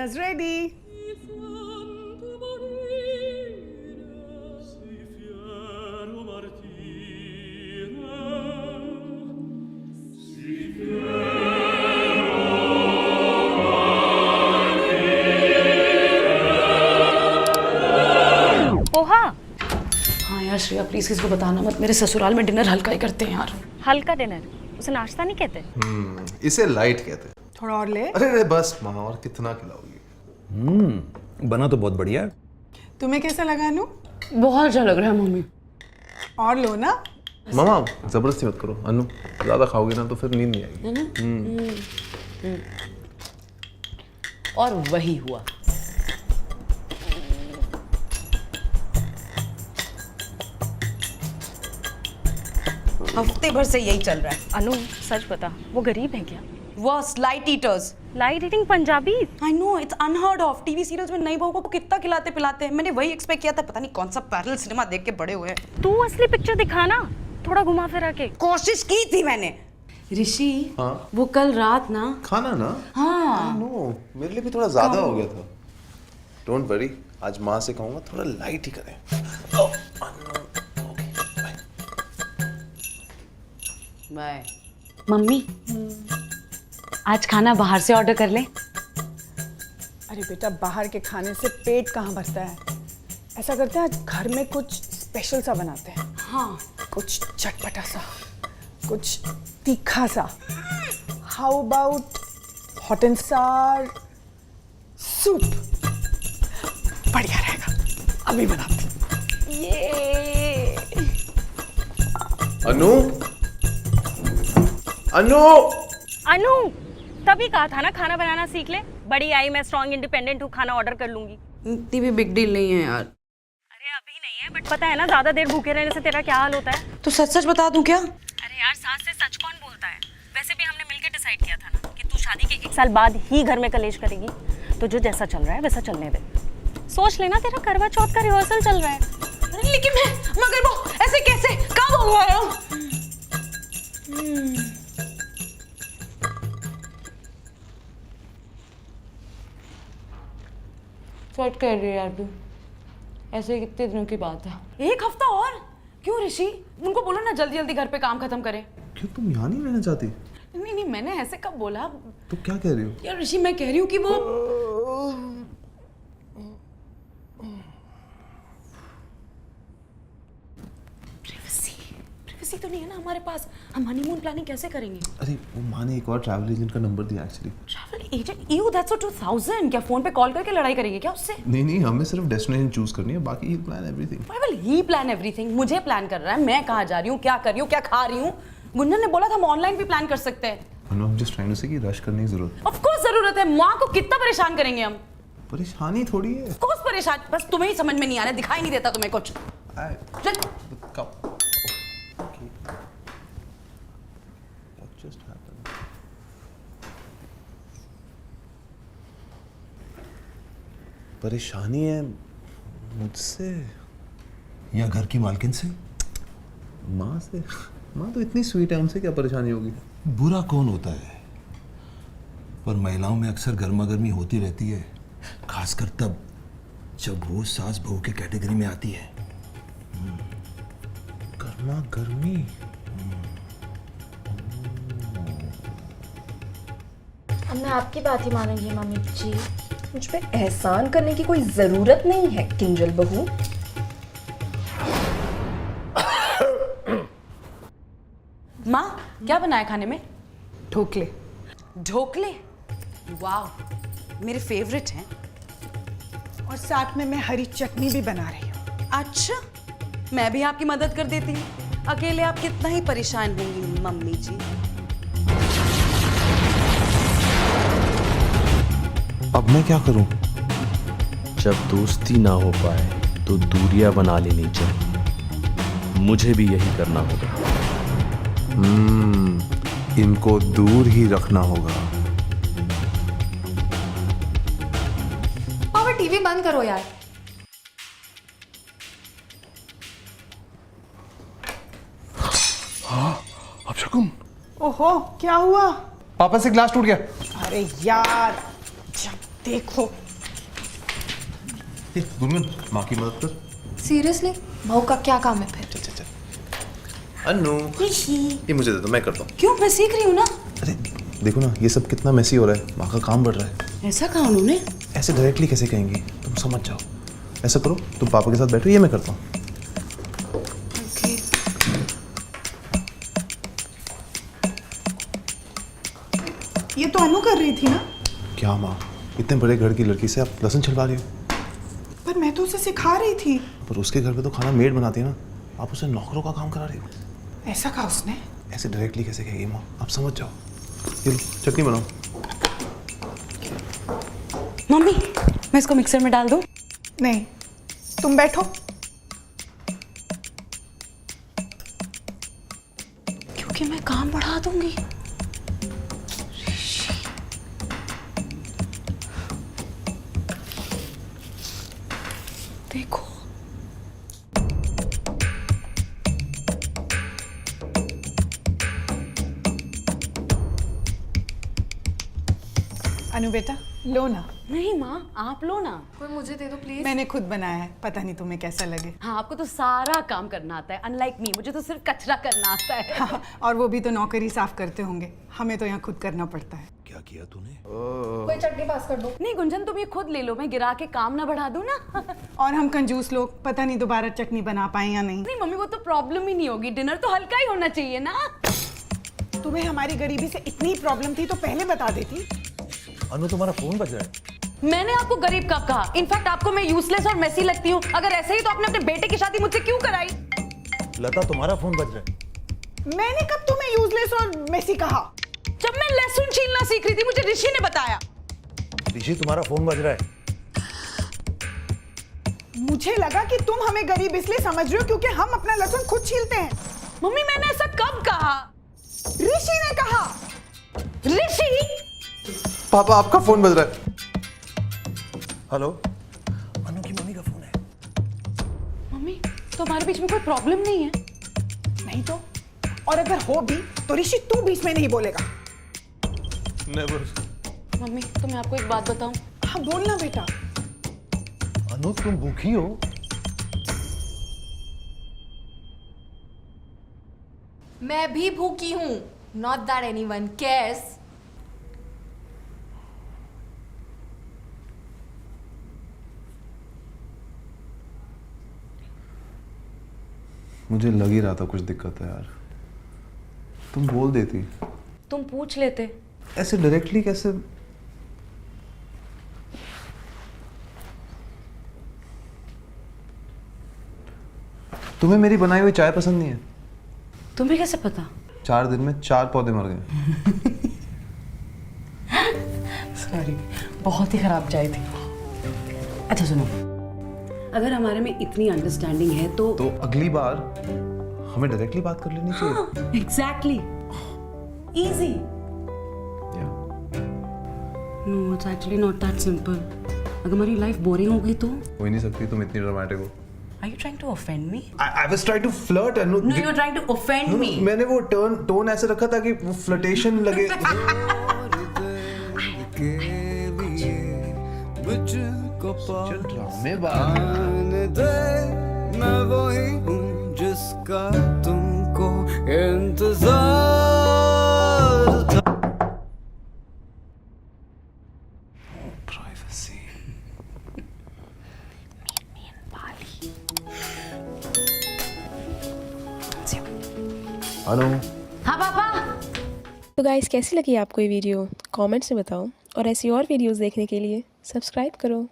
Dinner's ready. Poha. हाँ यार Shreya please किसी को बताना मत, मेरे ससुराल में डिनर हल्का ही करते हैं यार। हल्का डिनर, उसे नाश्ता नहीं कहते। इसे लाइट कहते हैं। थोड़ा और ले। अरे बस माँ, और कितना खिलाओगी? बना तो बहुत बढ़िया है। तुम्हें कैसा लगा अनु? बहुत अच्छा लग रहा है मम्मी। और लो ना। मामा जबरदस्ती मत करो, अनु ज्यादा खाओगे ना तो फिर नींद नहीं आएगी। और वही हुआ। हफ्ते भर से यही चल रहा है। अनु सच बता, वो गरीब है क्या? Worst light eaters. Light eating Punjabi? I know it's unheard of. TV serials में नई बहू को कितना खिलाते पिलाते हैं। मैंने वही एक्सपेक्ट किया था, पता नहीं कौन सा पैरेलल सिनेमा देख के बड़े हुए हैं। तू असली पिक्चर दिखाना, थोड़ा घुमा फिरा के। कोशिश की थी मैंने। ऋषि हाँ? वो कल रात ना खाना ना? हाँ नो, मेरे लिए भी थोड़ा ज्यादा हो गया था। डोंट वरी, आज माँ से कहूँगा थोड़ा लाइट ही करें। बाय। मम्मी आज खाना बाहर से ऑर्डर कर ले। अरे बेटा, बाहर के खाने से पेट कहाँ भरता है। ऐसा करते हैं आज घर में कुछ स्पेशल सा बनाते हैं। हाँ कुछ चटपटा सा, कुछ तीखा सा। हाउ अबाउट हॉट एंड सार सूप? बढ़िया रहेगा, अभी बनाती हूँ। ये अनु, अनु, अनु तभी कहा था ना खाना बनाना सीख ले। बड़ी आई, मैं स्ट्रॉन्ग इंडिपेंडेंट हूँ, खाना ऑर्डर कर लूंगी। इतनी भी बिग डील नहीं है यार। अरे अभी नहीं है, बट पता है ना ज्यादा देर भूखे रहने से तेरा क्या हाल होता है। तो सच सच बता दूं क्या? अरे यार, सास से सच कौन बोलता है। वैसे भी हमने मिलकर डिसाइड किया था ना कि तू शादी के 1 साल बाद ही घर में कलेश करेगी, तो जो जैसा चल रहा है वैसा चलने दे। सोच लेना, तेरा करवा चौथ का रिहर्सल चल रहा है। लेकिन मगर वो ऐसे कैसे, कब हुआ है? सच कह रही है यार तू, ऐसे कितने दिनों की बात है। 1 हफ्ता और? क्यों ऋषि? उनको बोलो ना जल्दी जल्दी घर पे काम खत्म करें। क्यों तुम यहाँ नहीं रहना चाहती? नहीं नहीं, मैंने ऐसे कब बोला? तो क्या कह रही हो? यार ऋषि मैं कह रही हूँ कि वो प्राइवेसी तो नहीं है ना हमारे पास। हम हनीमून प्लानिंग कैसे करेंगे? अरे वो माँ ने एक और ट्रैवल एजेंट का नंबर दिया actually. Travel agent? You that's for 2000। क्या फोन पे कॉल करके लड़ाई करेंगे क्या उससे? नहीं, हमें सिर्फ डेस्टिनेशन चूज करनी है, बाकी ही plan everything. Why will he plan everything? मुझे प्लान कर रहा है, मैं कहाँ जा रही हूँ, क्या कर रही हूँ, क्या खा रही हूँ। गुंजन ने बोला था हम ऑनलाइन भी प्लान कर सकते हैं। अनु, I'm just trying to say कि रश करने की जरूरत है। Of course जरूरत है। माँ को कितना परेशान करेंगे हम? परेशानी थोड़ी है। Of course परेशान, बस तुम्हें ही समझ में नहीं आ रहा, दिखाई नहीं देता तुम्हें कुछ। चल। What just happened? परेशानी है मुझसे या घर की मालकिन से? माँ से? माँ तो इतनी स्वीट है, उनसे क्या परेशानी होगी? बुरा कौन होता है, पर महिलाओं में अक्सर गर्मा गर्मी होती रहती है, खासकर तब जब वो सास बहू के कैटेगरी में आती है। गर्मा गर्मी? अब मैं आपकी बात ही मानूंगी मम्मी जी। मुझ पे एहसान करने की कोई जरूरत नहीं है किंजल बहू। माँ क्या बनाया खाने में? ढोकले। ढोकले? वाह, मेरे फेवरेट हैं। और साथ में मैं हरी चटनी भी बना रही हूँ। अच्छा, मैं भी आपकी मदद कर देती हूँ। अकेले आप कितना ही परेशान होंगी मम्मी जी। अब मैं क्या करूं? जब दोस्ती ना हो पाए तो दूरियां बना लेनी चाहिए। मुझे भी यही करना होगा। इनको दूर ही रखना होगा। पापा टीवी बंद करो यार। अब शकुन, ओहो, क्या हुआ? पापा से ग्लास टूट गया। अरे यार, देखो गुनगुन, माँ की मदद कर। सीरियसली बहू का क्या काम है फिर? चल चल चल। अनु, ये मुझे दे दो, मैं करता हूँ। क्यों? मैं सीख रही हूँ ना। अरे देखो ना, ये सब कितना मैसी हो रहा है, माँ का काम बढ़ रहा है। ऐसा कहा उन्होंने? ऐसे डायरेक्टली कैसे कहेंगी, तुम समझ जाओ। ऐसा करो, तुम पापा के साथ बैठो, ये मैं करता हूँ। ये तो अनु कर रही थी ना? क्या माँ, इतने बड़े घर की लड़की से आप लहसुन छिलवा रही हो? पर मैं तो उसे सिखा रही थी। पर उसके घर पे तो खाना मेड बनाती है ना, आप उसे नौकरों का काम करा रही हो। ऐसा कहा उसने? ऐसे डायरेक्टली कैसे कहेगी माँ, आप समझ जाओ। ये लो, चटनी बनाओ। मम्मी, मैं इसको मिक्सर में डाल दूँ? नहीं, तुम बैठो। क्योंकि मैं काम बढ़ा दूंगी। देखो, अनु बेटा, लो ना। नहीं माँ, आप लो ना। कोई मुझे दे दो प्लीज। मैंने खुद बनाया है, पता नहीं तुम्हें कैसा लगे। हाँ, आपको तो सारा काम करना आता है, अनलाइक मी, मुझे तो सिर्फ कचरा करना आता है। हाँ, और वो भी तो नौकरी साफ करते होंगे, हमें तो यहाँ खुद करना पड़ता है। क्या किया तूने? कोई चटनी पास कर दो। नहीं गुंजन, तुम ये खुद ले लो, मैं गिरा के काम ना बढ़ा दूं ना। और हम कंजूस लोग, पता नहीं दोबारा चटनी बना पाए या नहीं। नहीं मम्मी, वो तो प्रॉब्लम ही नहीं होगी, डिनर तो हल्का ही होना चाहिए ना। तुम्हें हमारी गरीबी से इतनी प्रॉब्लम थी तो पहले बता देती। अनु, तुम्हारा फोन बज रहा है। मैंने आपको गरीब कब कहा? इनफैक्ट आपको मैं यूजलेस और मेसी लगती हूँ। अगर ऐसे ही तो आपने अपने बेटे की शादी मुझसे क्यों कराई? लता, तुम्हारा फोन बज रहा है। मैंने कब तुम्हें यूजलेस और मेसी कहा? जब मैं लहसुन छीलना सीख रही थी, मुझे ऋषि ने बताया। ऋषि, तुम्हारा फोन बज रहा है। मुझे लगा कि तुम हमें गरीब इसलिए समझ रहे हो क्योंकि हम अपना लहसुन खुद छीलते हैं। मम्मी, मैंने ऐसा कब कहा? ऋषि ने कहा। ऋषि? पापा, आपका फोन बज रहा है। हेलो, अनु की मम्मी का फोन है। मम्मी, तो हमारे बीच में कोई प्रॉब्लम नहीं है? नहीं तो, और अगर हो भी तो ऋषि तू बीच में नहीं बोलेगा। नेवर। मम्मी, तो मैं आपको एक बात बताऊं? हाँ बोलना बेटा। अनु, तुम भूखी हो? मैं भी भूखी हूँ। Not that anyone cares. मुझे लग ही रहा था कुछ दिक्कत है यार, तुम बोल देती। तुम पूछ लेते। ऐसे डायरेक्टली कैसे? तुम्हें मेरी बनाई हुई चाय पसंद नहीं है? तुम्हें कैसे पता? 4 दिन में 4 पौधे मर गए। सॉरी, बहुत ही खराब चाय थी। अच्छा सुनो, अगर हमारे में इतनी अंडरस्टैंडिंग है तो अगली बार हमें डायरेक्टली बात कर लेनी चाहिए। Exactly, easy. No, it's actually not that simple. अगर हमारी लाइफ बोरिंग हो गई तो? हो ही नहीं सकती, तुम इतनी ड्रामेटिक हो। Are you trying to offend me? I was trying to flirt and No, you're trying to offend me. मैंने वो टोन ऐसे रखा था कि वो फ्लर्टेशन लगे। चल ड्रामे बात। मैं वही हूँ जिसका तुमको इंतजार था। प्राइवेसी। हेलो। हाँ पापा। तो गाइस, कैसी लगी आपको ये वीडियो? कमेंट्स में बताओ, और ऐसी और वीडियोस देखने के लिए सब्सक्राइब करो।